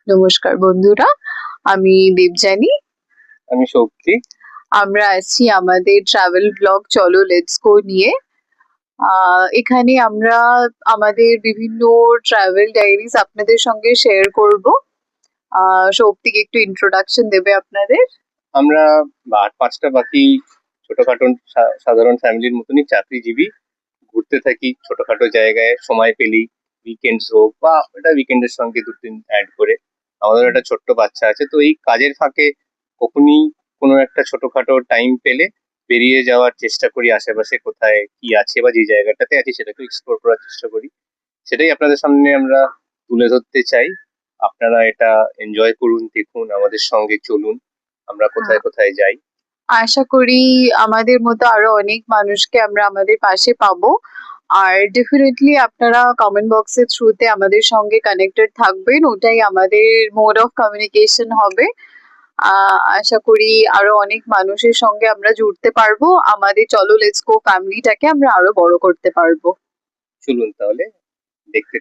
নমস্কার বন্ধুরা, আমি দেবযানী। আমি শক্তি। আমরা আছি আমাদের ট্রাভেল ব্লগ চলো লেটস গো নিয়ে। এখানে আমরা আমাদের বিভিন্ন ট্রাভেল ডায়েরিজ আপনাদের সঙ্গে শেয়ার করব। শক্তিকে একটু ইন্ট্রোডাকশন দেবে আপনাদের। আমরা আর পাঁচটা বাকি ছোটখাটো সাধারণ ফ্যামিলির মতনই চাকরিজীবী, ঘুরতে থাকি ছোটখাটো জায়গায় সময় পেলেই, উইকেন্ডস হোক বা এটা উইকেন্ডের সঙ্গে দু দিন অ্যাড করে। আমাদের একটা ছোট্ট বাচ্চা আছে, তো এই কাজের ফাঁকে কখনই কোনো একটা ছোটখাটো টাইম পেলে বেরিয়ে যাওয়ার চেষ্টা করি, আশেপাশে কোথায় কি আছে বা যে জায়গাটাতে আছি সেটাকে এক্সপ্লোর করার চেষ্টা করি। সেটাই আপনাদের সামনে আমরা তুলে ধরতে চাই। আপনারা এটা এনজয় করুন, দেখুন, আমাদের সঙ্গে চলুন আমরা কোথায় কোথায় যাই। আশা করি আমাদের মতো আরো অনেক মানুষকে আমরা আমাদের পাশে পাবো। আর ডেফিনেটলি আপনারা কমেন্ট বক্সের থ্রুতে আমাদের সঙ্গে কানেক্টেড থাকবেন, ওটাই আমাদের মোড অফ কমিউনিকেশন হবে। আশা করি আরো অনেক মানুষের সঙ্গে আমরা জুড়তে পারবো, আমাদের চলো লেটস গো ফ্যামিলিটাকে আমরা আরো বড় করতে পারবো। চলুন তাহলে দেখতে